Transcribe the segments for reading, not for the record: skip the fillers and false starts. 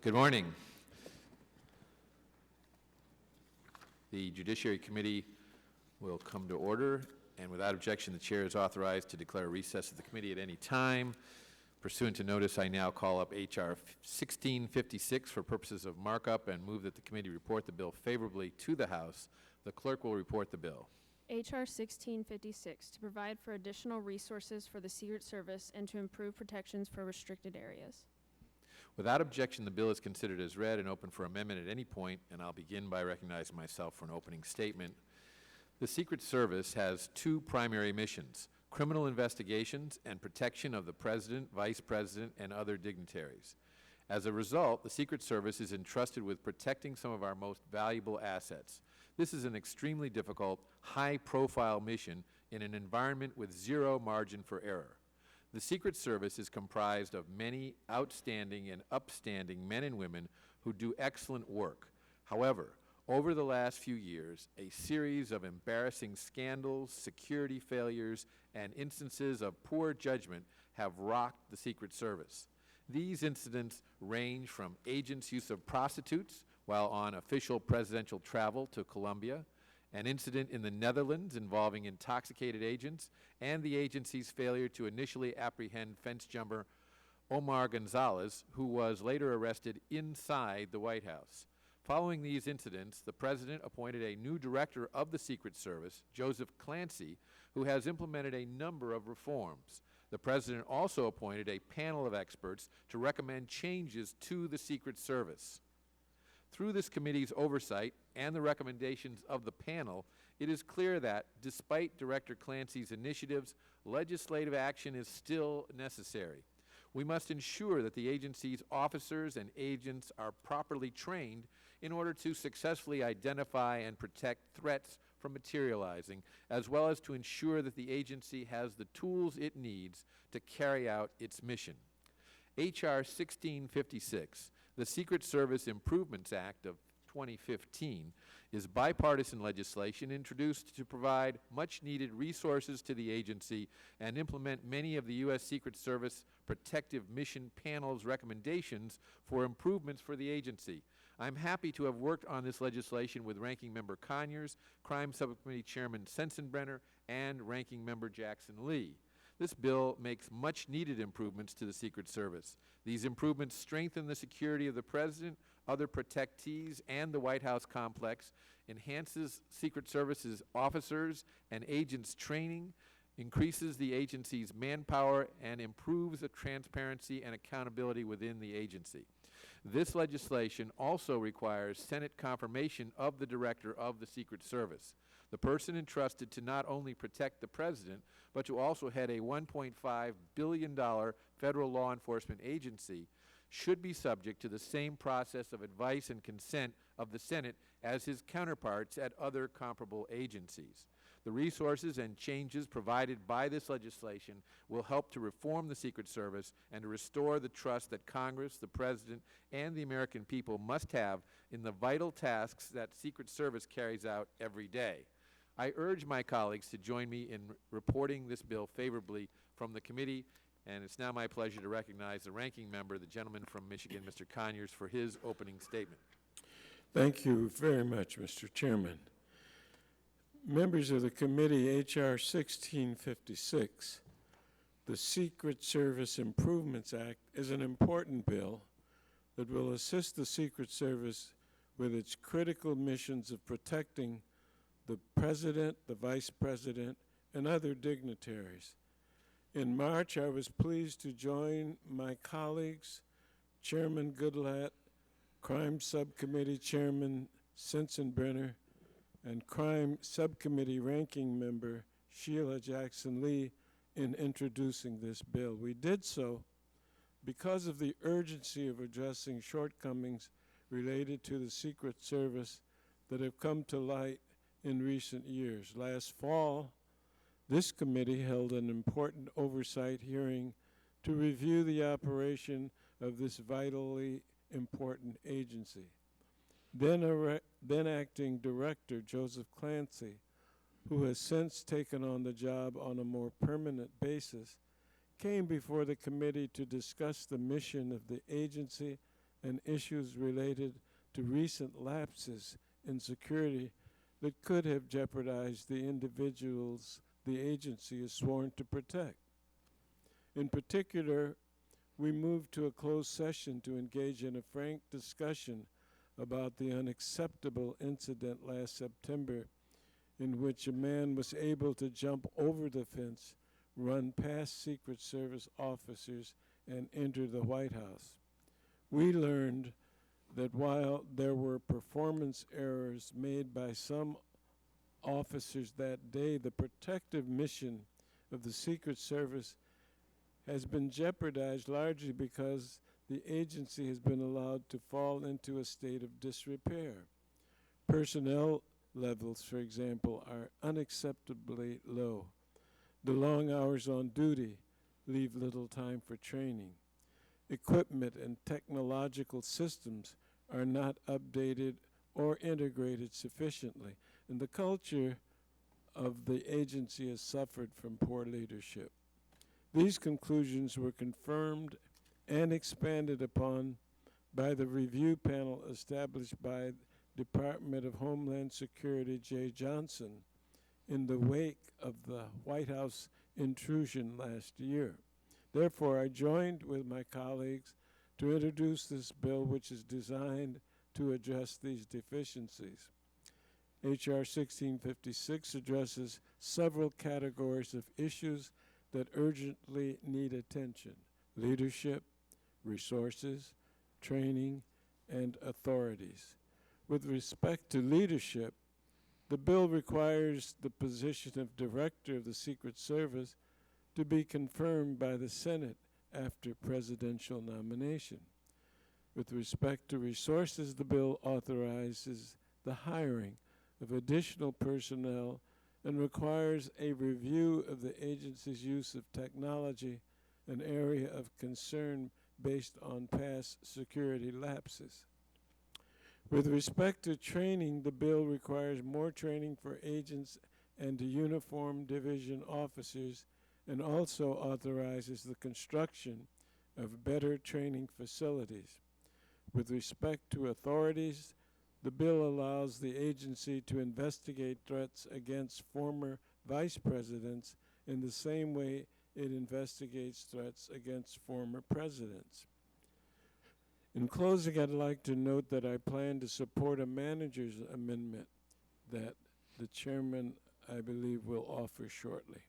Good morning. The Judiciary Committee will come to order, and without objection, the Chair is authorized to declare a recess of the committee at any time. Pursuant to notice, I now call up H.R. 1656 for purposes of markup and move that the committee report the bill favorably to the House. The clerk will report the bill. H.R. 1656, to provide for additional resources for the Secret Service and to improve protections for restricted areas. Without objection, the bill is considered as read and open for amendment at any point, and I'll begin by recognizing myself for an opening statement. The Secret Service has two primary missions: criminal investigations and protection of the President, Vice President, and other dignitaries. As a result, the Secret Service is entrusted with protecting some of our most valuable assets. This is an extremely difficult, high-profile mission in an environment with zero margin for error. The Secret Service is comprised of many outstanding and upstanding men and women who do excellent work. However, over the last few years, a series of embarrassing scandals, security failures, and instances of poor judgment have rocked the Secret Service. These incidents range from agents' use of prostitutes while on official presidential travel to Colombia, an incident in the Netherlands involving intoxicated agents, and the agency's failure to initially apprehend fence jumper Omar Gonzalez, who was later arrested inside the White House. Following these incidents, the President appointed a new director of the Secret Service, Joseph Clancy, who has implemented a number of reforms. The President also appointed a panel of experts to recommend changes to the Secret Service. Through this committee's oversight and the recommendations of the panel, it is clear that, despite Director Clancy's initiatives, legislative action is still necessary. We must ensure that the agency's officers and agents are properly trained in order to successfully identify and protect threats from materializing, as well as to ensure that the agency has the tools it needs to carry out its mission. H.R. 1656, the Secret Service Improvements Act of 2015, is bipartisan legislation introduced to provide much-needed resources to the agency and implement many of the U.S. Secret Service Protective Mission Panel's recommendations for improvements for the agency. I'm happy to have worked on this legislation with Ranking Member Conyers, Crime Subcommittee Chairman Sensenbrenner, and Ranking Member Jackson Lee. This bill makes much-needed improvements to the Secret Service. These improvements strengthen the security of the President, other protectees, and the White House complex, enhances Secret Service's officers and agents' training, increases the agency's manpower, and improves the transparency and accountability within the agency. This legislation also requires Senate confirmation of the Director of the Secret Service. The person entrusted to not only protect the President, but to also head a $1.5 billion federal law enforcement agency should be subject to the same process of advice and consent of the Senate as his counterparts at other comparable agencies. The resources and changes provided by this legislation will help to reform the Secret Service and to restore the trust that Congress, the President, and the American people must have in the vital tasks that Secret Service carries out every day. I urge my colleagues to join me in reporting this bill favorably from the committee, and it's now my pleasure to recognize the ranking member, the gentleman from Michigan, Mr. Conyers, for his opening statement. Thank you very much, Mr. Chairman. Members of the committee, H.R. 1656, the Secret Service Improvements Act, is an important bill that will assist the Secret Service with its critical missions of protecting the President, the Vice President, and other dignitaries. In March, I was pleased to join my colleagues, Chairman Goodlatte, Crime Subcommittee Chairman Sensenbrenner, and Crime Subcommittee Ranking Member Sheila Jackson Lee in introducing this bill. We did so because of the urgency of addressing shortcomings related to the Secret Service that have come to light in recent years. Last fall, this committee held an important oversight hearing to review the operation of this vitally important agency. Then acting director Joseph Clancy, who has since taken on the job on a more permanent basis, came before the committee to discuss the mission of the agency and issues related to recent lapses in security that could have jeopardized the individuals the agency is sworn to protect. In particular, we moved to a closed session to engage in a frank discussion about the unacceptable incident last September in which a man was able to jump over the fence, run past Secret Service officers, and enter the White House. We learned that while there were performance errors made by some officers that day, the protective mission of the Secret Service has been jeopardized largely because the agency has been allowed to fall into a state of disrepair. Personnel levels, for example, are unacceptably low. The long hours on duty leave little time for training. Equipment and technological systems are not updated or integrated sufficiently, and the culture of the agency has suffered from poor leadership. These conclusions were confirmed and expanded upon by the review panel established by Department of Homeland Security Jay Johnson in the wake of the White House intrusion last year. Therefore, I joined with my colleagues to introduce this bill, which is designed to address these deficiencies. H.R. 1656 addresses several categories of issues that urgently need attention: leadership, resources, training, and authorities. With respect to leadership, the bill requires the position of Director of the Secret Service to be confirmed by the Senate after presidential nomination. With respect to resources, the bill authorizes the hiring of additional personnel and requires a review of the agency's use of technology, an area of concern based on past security lapses. With respect to training, the bill requires more training for agents and uniformed division officers, and also authorizes the construction of better training facilities. With respect to authorities, the bill allows the agency to investigate threats against former vice presidents in the same way it investigates threats against former presidents. In closing, I'd like to note that I plan to support a manager's amendment that the chairman, I believe, will offer shortly.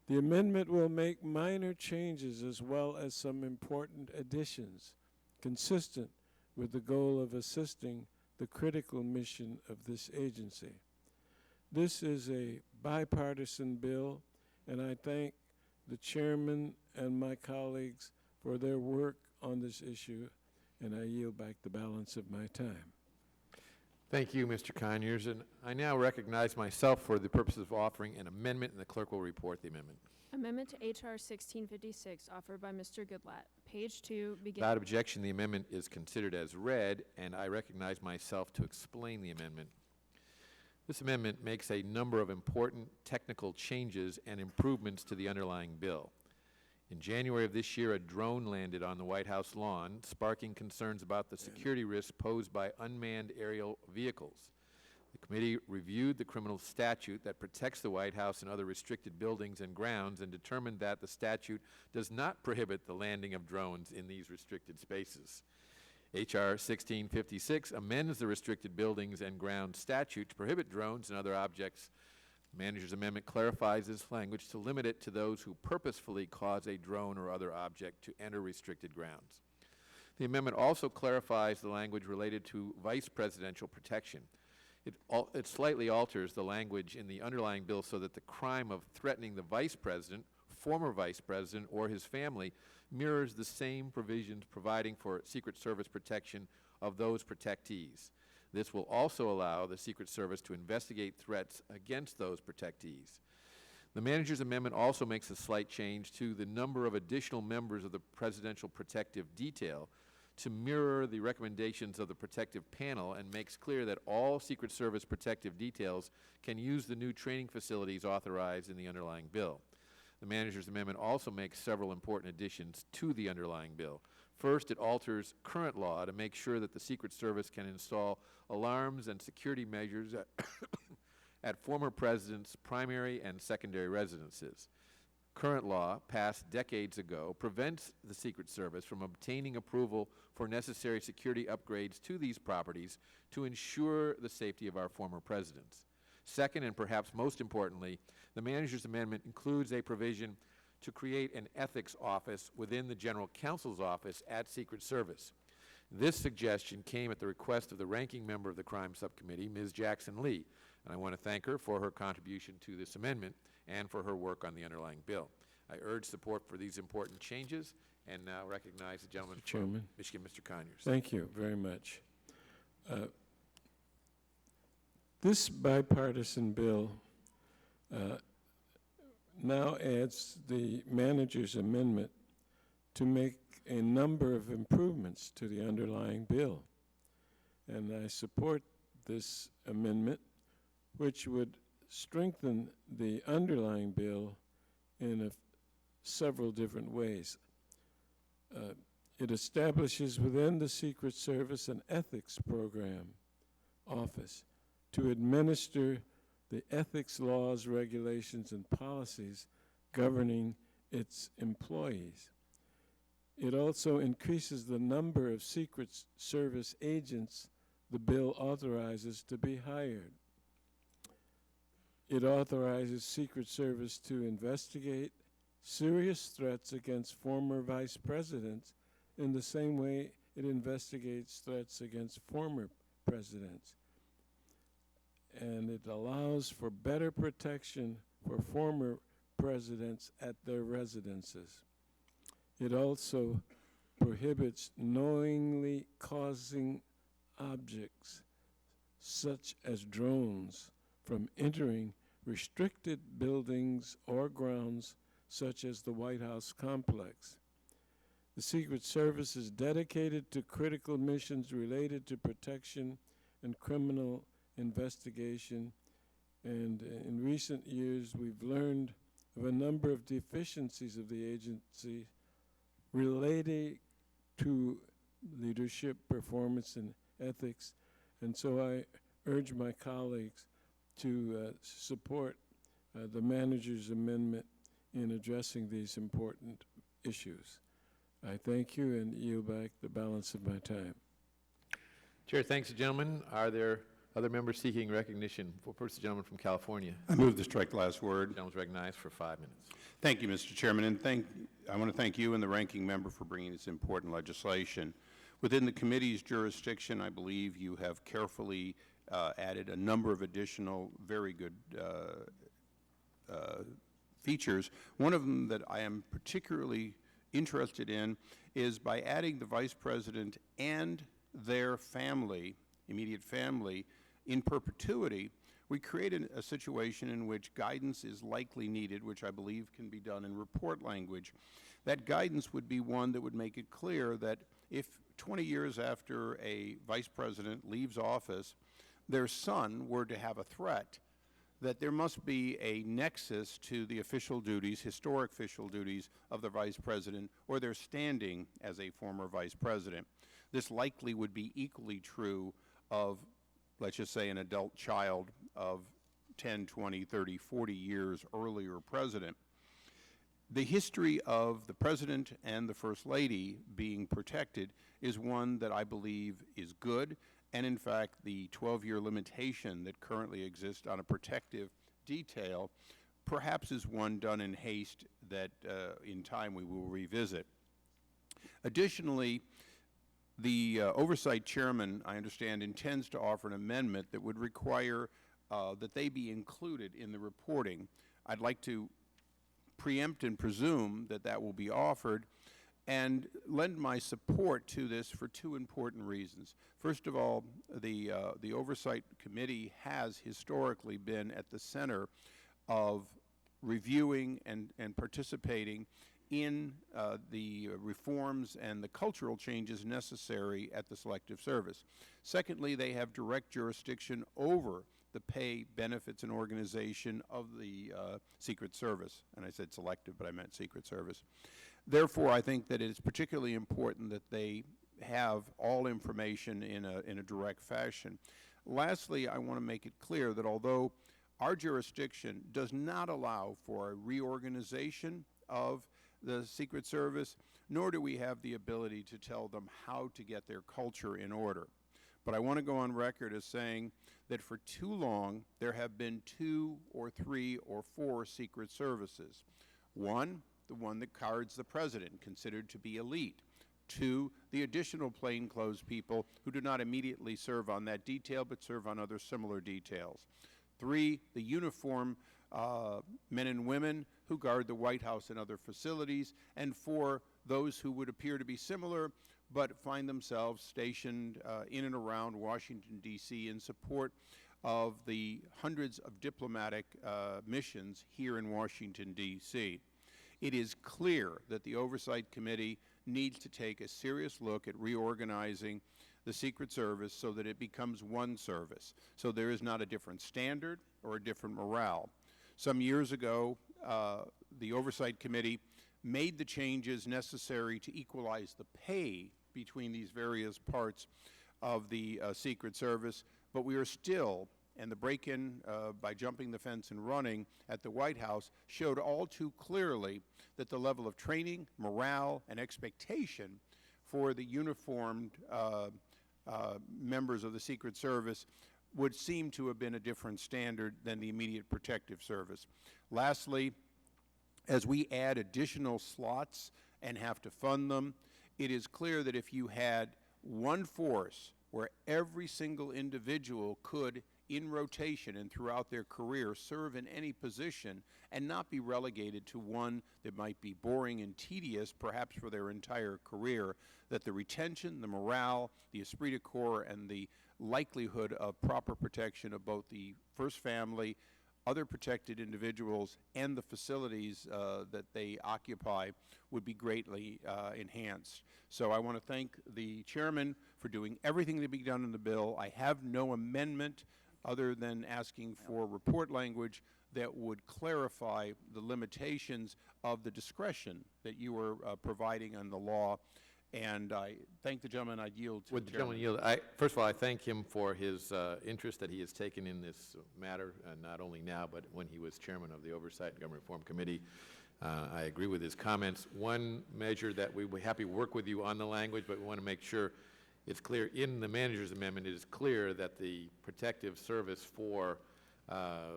The amendment will make minor changes as well as some important additions, consistent with the goal of assisting the critical mission of this agency. This is a bipartisan bill, and I thank the chairman and my colleagues for their work on this issue, and I yield back the balance of my time. Thank you, Mr. Conyers, and I now recognize myself for the purposes of offering an amendment, and the clerk will report the amendment. Amendment to H.R. 1656, offered by Mr. Goodlatte. Page 2, begin. Without objection, the amendment is considered as read, and I recognize myself to explain the amendment. This amendment makes a number of important technical changes and improvements to the underlying bill. In January of this year, a drone landed on the White House lawn, sparking concerns about the security risks posed by unmanned aerial vehicles. The committee reviewed the criminal statute that protects the White House and other restricted buildings and grounds and determined that the statute does not prohibit the landing of drones in these restricted spaces. H.R. 1656 amends the restricted buildings and grounds statute to prohibit drones and other objects. The manager's amendment clarifies this language to limit it to those who purposefully cause a drone or other object to enter restricted grounds. The amendment also clarifies the language related to vice presidential protection. It slightly alters the language in the underlying bill so that the crime of threatening the vice president, former vice president, or his family mirrors the same provisions providing for Secret Service protection of those protectees. This will also allow the Secret Service to investigate threats against those protectees. The manager's amendment also makes a slight change to the number of additional members of the Presidential Protective Detail to mirror the recommendations of the protective panel, and makes clear that all Secret Service protective details can use the new training facilities authorized in the underlying bill. The manager's amendment also makes several important additions to the underlying bill. First, it alters current law to make sure that the Secret Service can install alarms and security measures at former presidents' primary and secondary residences. Current law, passed decades ago, prevents the Secret Service from obtaining approval for necessary security upgrades to these properties to ensure the safety of our former presidents. Second, and perhaps most importantly, the manager's amendment includes a provision to create an ethics office within the General Counsel's office at Secret Service. This suggestion came at the request of the ranking member of the Crime Subcommittee, Ms. Jackson Lee, and I want to thank her for her contribution to this amendment and for her work on the underlying bill. I urge support for these important changes and now recognize the gentleman from Michigan, Mr. Conyers. Thank you very much. This bipartisan bill now adds the manager's amendment to make a number of improvements to the underlying bill. And I support this amendment, which would strengthen the underlying bill in several different ways. It establishes within the Secret Service an ethics program office to administer the ethics laws, regulations, and policies governing its employees. It also increases the number of Secret Service agents the bill authorizes to be hired. It authorizes Secret Service to investigate serious threats against former vice presidents in the same way it investigates threats against former presidents. And it allows for better protection for former presidents at their residences. It also prohibits knowingly causing objects, such as drones, from entering restricted buildings or grounds such as the White House complex. The Secret Service is dedicated to critical missions related to protection and criminal investigation, and in recent years we've learned of a number of deficiencies of the agency related to leadership, performance, and ethics, and so I urge my colleagues to support the manager's amendment in addressing these important issues. I thank you and yield back the balance of my time. Chair, thanks, gentlemen. Are there other members seeking recognition? First, the gentleman from California. I move to strike the last word. The gentleman is recognized for 5 minutes. Thank you, Mr. Chairman, and I want to thank you and the ranking member for bringing this important legislation. Within the committee's jurisdiction, I believe you have carefully added a number of additional very good features. One of them that I am particularly interested in is by adding the Vice President and their family, immediate family, in perpetuity, we create a situation in which guidance is likely needed, which I believe can be done in report language. That guidance would be one that would make it clear that if 20 years after a vice president leaves office, their son were to have a threat, that there must be a nexus to the official duties, historic official duties of the vice president, or their standing as a former vice president. This likely would be equally true of, let's just say, an adult child of 10, 20, 30, 40 years earlier president. The history of the president and the first lady being protected is one that I believe is good, and in fact the 12-year limitation that currently exists on a protective detail perhaps is one done in haste that in time we will revisit. Additionally, the oversight chairman, I understand, intends to offer an amendment that would require that they be included in the reporting. I'd like to preempt and presume that that will be offered and lend my support to this for two important reasons. First of all, the Oversight Committee has historically been at the center of reviewing and participating in the reforms and the cultural changes necessary at the Selective Service. Secondly, they have direct jurisdiction over the pay, benefits, and organization of the Secret Service. And I said selective, but I meant Secret Service. Therefore, I think that it is particularly important that they have all information in a direct fashion. Lastly, I want to make it clear that although our jurisdiction does not allow for a reorganization of the Secret Service, nor do we have the ability to tell them how to get their culture in order. But I want to go on record as saying that for too long, there have been 2 or 3 or 4 Secret Services. One, the one that guards the president, considered to be elite. 2, the additional plainclothes people who do not immediately serve on that detail but serve on other similar details. 3, the uniform men and women who guard the White House and other facilities. And 4, those who would appear to be similar but find themselves stationed in and around Washington, D.C. in support of the hundreds of diplomatic missions here in Washington, D.C. It is clear that the Oversight Committee needs to take a serious look at reorganizing the Secret Service so that it becomes one service, so there is not a different standard or a different morale. Some years ago, the Oversight Committee made the changes necessary to equalize the pay between these various parts of the Secret Service, but we are still, and the break-in by jumping the fence and running at the White House showed all too clearly that the level of training, morale, and expectation for the uniformed members of the Secret Service would seem to have been a different standard than the immediate protective service. Lastly, as we add additional slots and have to fund them, it is clear that if you had one force where every single individual could, in rotation and throughout their career, serve in any position and not be relegated to one that might be boring and tedious, perhaps for their entire career, that the retention, the morale, the esprit de corps, and the likelihood of proper protection of both the first family, other protected individuals, and the facilities that they occupy would be greatly enhanced. So I want to thank the chairman for doing everything to be done in the bill. I have no amendment other than asking for report language that would clarify the limitations of the discretion that you are providing on the law. And I thank the gentleman. I yield to Would the the gentleman chairman. yield? First of all, I thank him for his interest that he has taken in this matter, not only now, but when he was chairman of the Oversight and Government Reform Committee. I agree with his comments. One measure that we would be happy to work with you on the language, but we want to make sure it's clear in the manager's amendment, it is clear that the protective service for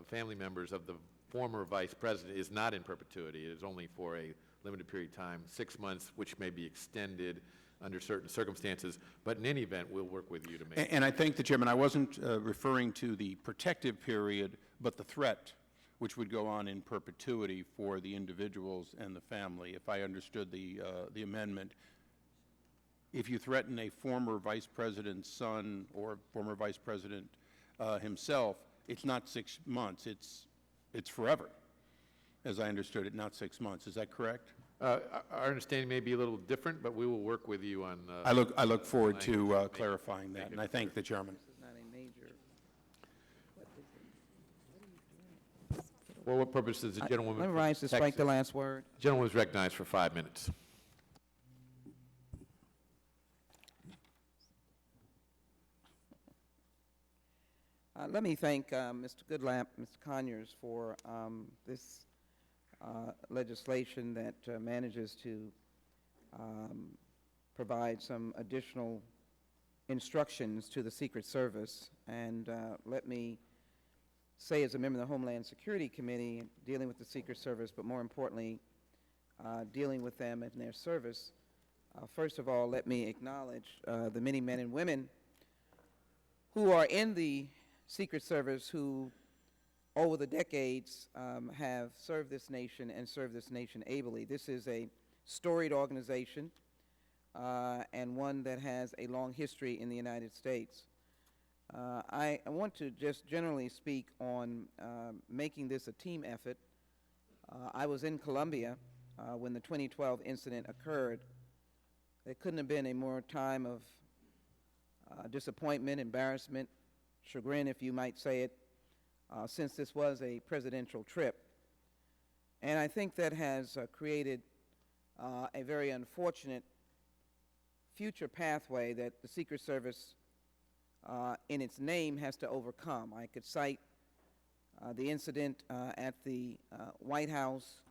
family members of the former vice president is not in perpetuity. It is only for a limited period of time, 6 months, which may be extended under certain circumstances. But in any event, we'll work with you to make And I thank the chairman. I wasn't referring to the protective period, but the threat, which would go on in perpetuity for the individuals and the family, if I understood the amendment. If you threaten a former vice president's son or former vice president himself, it's not 6 months, it's forever, as I understood it, not 6 months. Is that correct? Our understanding may be a little different, but we will work with you on. I look forward to clarifying that, and I thank the chairman. For what purpose does the gentlewoman? Let me rise to strike the last word. Gentleman is recognized for 5 minutes. Let me thank Mr. Goodlatte, Mr. Conyers for this legislation that manages to provide some additional instructions to the Secret Service. And let me say, as a member of the Homeland Security Committee, dealing with the Secret Service, but more importantly, dealing with them in their service, first of all, let me acknowledge the many men and women who are in the Secret Service who, over the decades, have served this nation and served this nation ably. This is a storied organization and one that has a long history in the United States. I want to just generally speak on making this a team effort. I was in Colombia when the 2012 incident occurred. There couldn't have been a more time of disappointment, embarrassment, chagrin, if you might say it, since this was a presidential trip. And I think that has created a very unfortunate future pathway that the Secret Service, in its name, has to overcome. I could cite the incident at the White House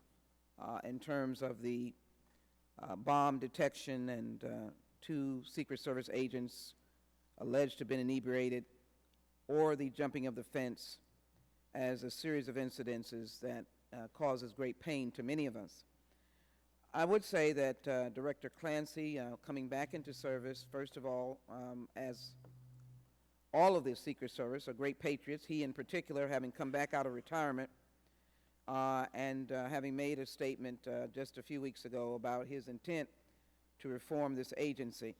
in terms of the bomb detection and 2 Secret Service agents alleged to have been inebriated, or the jumping of the fence, as a series of incidences that causes great pain to many of us. I would say that Director Clancy, coming back into service, first of all, as all of the Secret Service are great patriots, he in particular, having come back out of retirement, and having made a statement just a few weeks ago about his intent to reform this agency.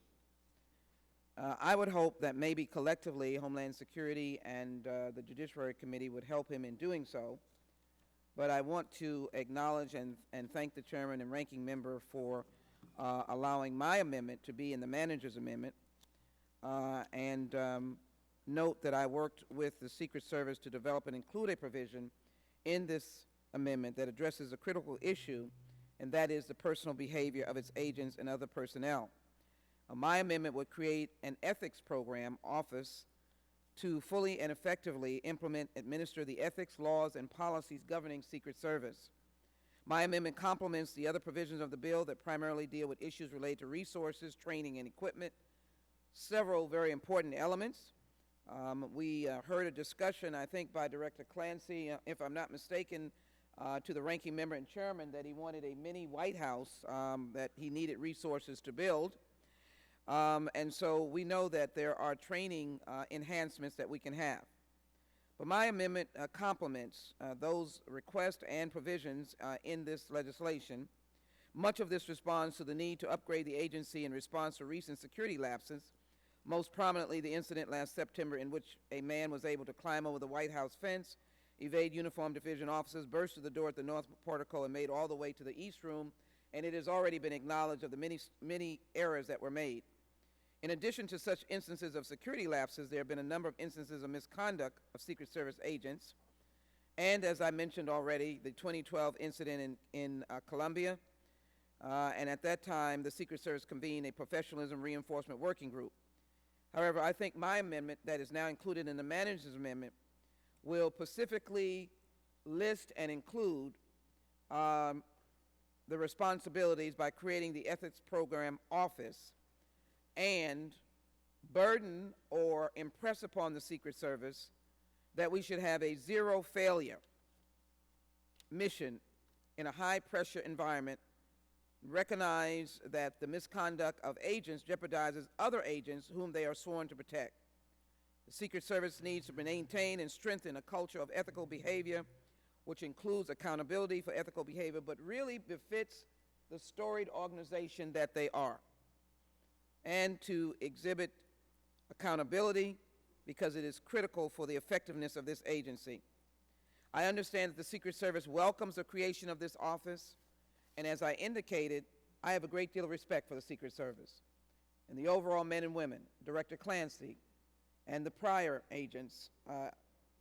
I would hope that maybe collectively Homeland Security and the Judiciary Committee would help him in doing so. But I want to acknowledge and thank the Chairman and Ranking Member for allowing my amendment to be in the Manager's Amendment, and note that I worked with the Secret Service to develop and include a provision in this amendment that addresses a critical issue, and that is the personal behavior of its agents and other personnel. My amendment would create an ethics program office to fully and effectively administer the ethics, laws, and policies governing Secret Service. My amendment complements the other provisions of the bill that primarily deal with issues related to resources, training, and equipment, several very important elements. We heard a discussion, I think, by Director Clancy, if I'm not mistaken, to the Ranking Member and Chairman, that he wanted a mini White House that he needed resources to build. And so we know that there are training enhancements that we can have. But my amendment complements those requests and provisions in this legislation. Much of this responds to the need to upgrade the agency in response to recent security lapses, most prominently the incident last September in which a man was able to climb over the White House fence, evade uniformed division officers, burst through the door at the north portico, and made all the way to the East Room. And it has already been acknowledged of the many errors that were made. In addition to such instances of security lapses, there have been a number of instances of misconduct of Secret Service agents. And as I mentioned already, the 2012 incident in Colombia, and at that time, the Secret Service convened a professionalism reinforcement working group. However, I think my amendment that is now included in the Manager's Amendment will specifically list and include the responsibilities by creating the Ethics Program Office, and burden or impress upon the Secret Service that we should have a zero failure mission in a high pressure environment, recognize that the misconduct of agents jeopardizes other agents whom they are sworn to protect. The Secret Service needs to maintain and strengthen a culture of ethical behavior, which includes accountability for ethical behavior, but really befits the storied organization that they are, and to exhibit accountability because it is critical for the effectiveness of this agency. I understand that the Secret Service welcomes the creation of this office, and as I indicated, I have a great deal of respect for the Secret Service and the overall men and women, Director Clancy, and the prior agents,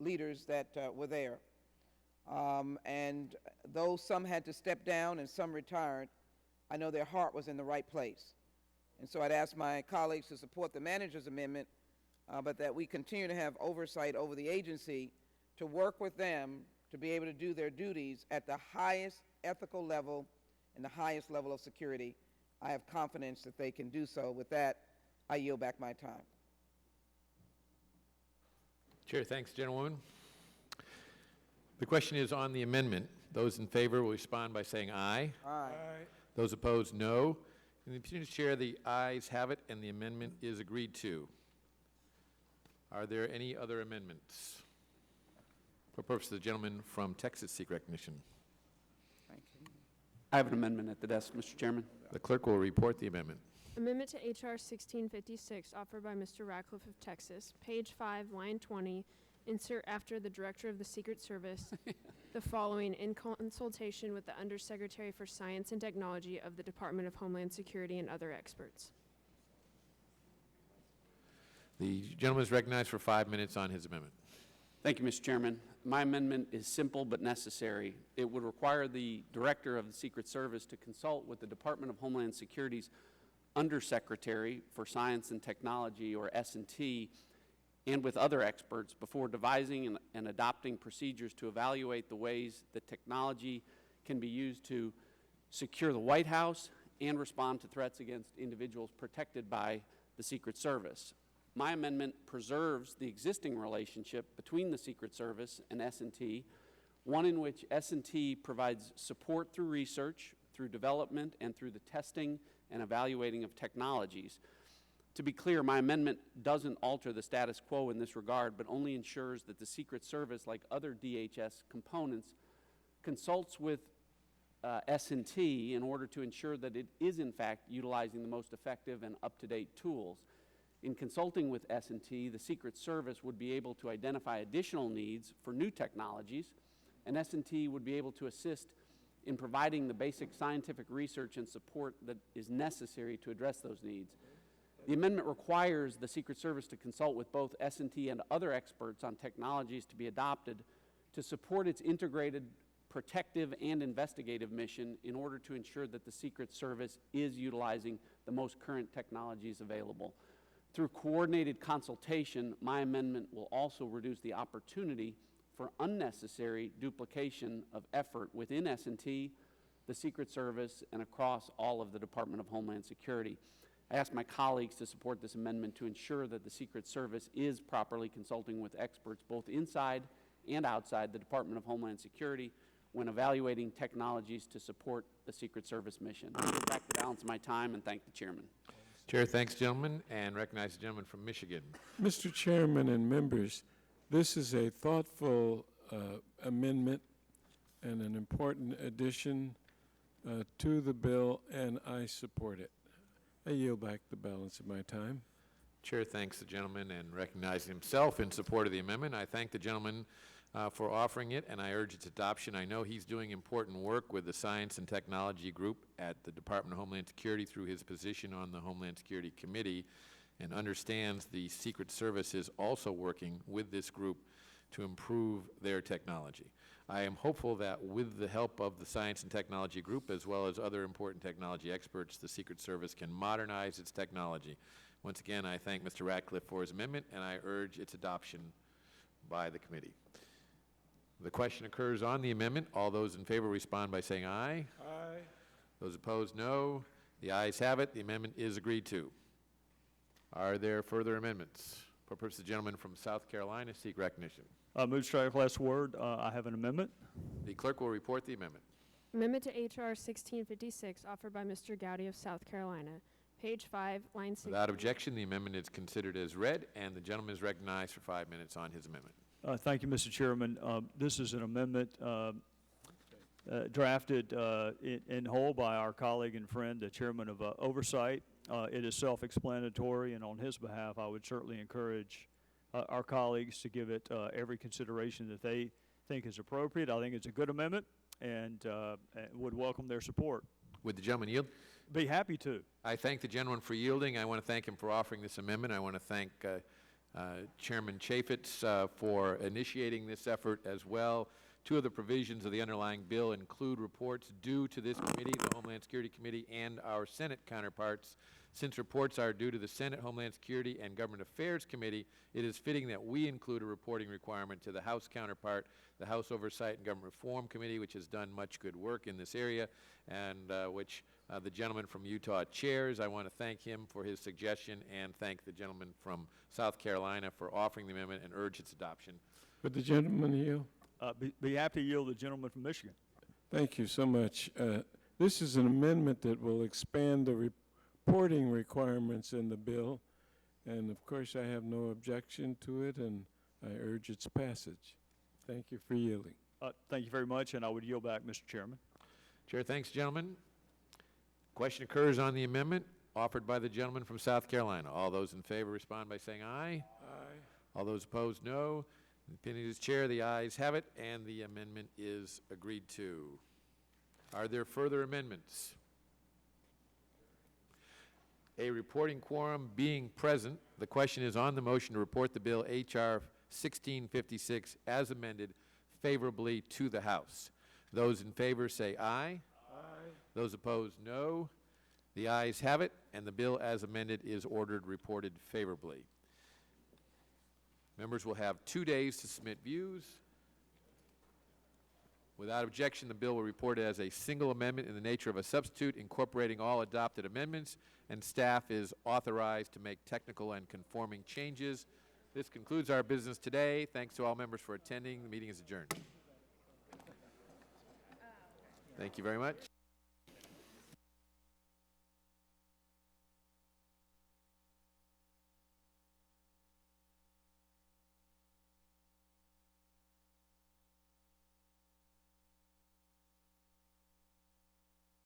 leaders that were there. And though some had to step down and some retired, I know their heart was in the right place. And so I'd ask my colleagues to support the Manager's Amendment, but that we continue to have oversight over the agency to work with them to be able to do their duties at the highest ethical level and the highest level of security. I have confidence that they can do so. With that, I yield back my time. Chair, thanks, gentlewoman. The question is on the amendment. Those in favor will respond by saying aye. Aye. Those opposed, no. In the opinion of the chair, the ayes have it, and the amendment is agreed to. Are there any other amendments? For purpose of the gentleman from Texas seek recognition. Thank you. I have an amendment at the desk, Mr. Chairman. The clerk will report the amendment. Amendment to H.R. 1656, offered by Mr. Ratcliffe of Texas, page 5, line 20, insert after the Director of the Secret Service the following: in consultation with the Undersecretary for Science and Technology of the Department of Homeland Security and other experts. The gentleman is recognized for 5 minutes on his amendment. Thank you, Mr. Chairman. My amendment is simple but necessary. It would require the Director of the Secret Service to consult with the Department of Homeland Security's Undersecretary for Science and Technology, or S&T, and with other experts before devising and adopting procedures to evaluate the ways that technology can be used to secure the White House and respond to threats against individuals protected by the Secret Service. My amendment preserves the existing relationship between the Secret Service and S&T, one in which S&T provides support through research, through development, and through the testing and evaluating of technologies. To be clear, my amendment doesn't alter the status quo in this regard, but only ensures that the Secret Service, like other DHS components, consults with S&T in order to ensure that it is in fact utilizing the most effective and up-to-date tools. In consulting with S&T, the Secret Service would be able to identify additional needs for new technologies, and S&T would be able to assist in providing the basic scientific research and support that is necessary to address those needs. The amendment requires the Secret Service to consult with both S&T and other experts on technologies to be adopted to support its integrated protective and investigative mission in order to ensure that the Secret Service is utilizing the most current technologies available. Through coordinated consultation, my amendment will also reduce the opportunity for unnecessary duplication of effort within S&T, the Secret Service, and across all of the Department of Homeland Security. I ask my colleagues to support this amendment to ensure that the Secret Service is properly consulting with experts both inside and outside the Department of Homeland Security when evaluating technologies to support the Secret Service mission. I'll give back the balance of my time and thank the chairman. Chair thanks, gentleman, and recognize the gentleman from Michigan. Mr. Chairman and members, this is a thoughtful amendment and an important addition to the bill, and I support it. I yield back the balance of my time. Chair thanks the gentleman and recognizes himself in support of the amendment. I thank the gentleman for offering it, and I urge its adoption. I know he's doing important work with the Science and Technology Group at the Department of Homeland Security through his position on the Homeland Security Committee, and understands the Secret Service is also working with this group to improve their technology. I am hopeful that with the help of the Science and Technology Group, as well as other important technology experts, the Secret Service can modernize its technology. Once again, I thank Mr. Ratcliffe for his amendment, and I urge its adoption by the committee. The question occurs on the amendment. All those in favor respond by saying aye. Aye. Those opposed, no. The ayes have it. The amendment is agreed to. Are there further amendments? For purpose, the gentleman from South Carolina seek recognition. Move to strike last word. I have an amendment. The clerk will report the amendment. Amendment to H.R. 1656, offered by Mr. Gowdy of South Carolina. Page 5, line 6. Without objection, the amendment is considered as read, and the gentleman is recognized for 5 minutes on his amendment. Thank you, Mr. Chairman. This is an amendment drafted in whole by our colleague and friend, the Chairman of Oversight. It is self-explanatory, and on his behalf, I would certainly encourage our colleagues to give it every consideration that they think is appropriate. I think it's a good amendment and would welcome their support. Would the gentleman yield? Be happy to. I thank the gentleman for yielding. I want to thank him for offering this amendment. I want to thank Chairman Chaffetz for initiating this effort as well. Two of the provisions of the underlying bill include reports due to this committee, the Homeland Security Committee, and our Senate counterparts. Since reports are due to the Senate Homeland Security and Government Affairs Committee, it is fitting that we include a reporting requirement to the House counterpart, the House Oversight and Government Reform Committee, which has done much good work in this area, and which the gentleman from Utah chairs. I want to thank him for his suggestion and thank the gentleman from South Carolina for offering the amendment and urge its adoption. Would the gentleman yield? Be happy to yield the gentleman from Michigan. Thank you so much. This is an amendment that will expand the reporting requirements in the bill, and of course I have no objection to it, and I urge its passage. Thank you for yielding. Thank you very much, and I would yield back, Mr. Chairman. Chair thanks, gentlemen. Question occurs on the amendment offered by the gentleman from South Carolina. All those in favor respond by saying aye. Aye. All those opposed, no. In the opinion of the chair, the ayes have it, and the amendment is agreed to. Are there further amendments? A reporting quorum being present, the question is on the motion to report the bill H.R. 1656 as amended favorably to the House. Those in favor say aye. Aye. Those opposed, no. The ayes have it, and the bill as amended is ordered reported favorably. Members will have 2 days to submit views. Without objection, the bill will be reported as a single amendment in the nature of a substitute incorporating all adopted amendments, and staff is authorized to make technical and conforming changes. This concludes our business today. Thanks to all members for attending. The meeting is adjourned. Thank you very much.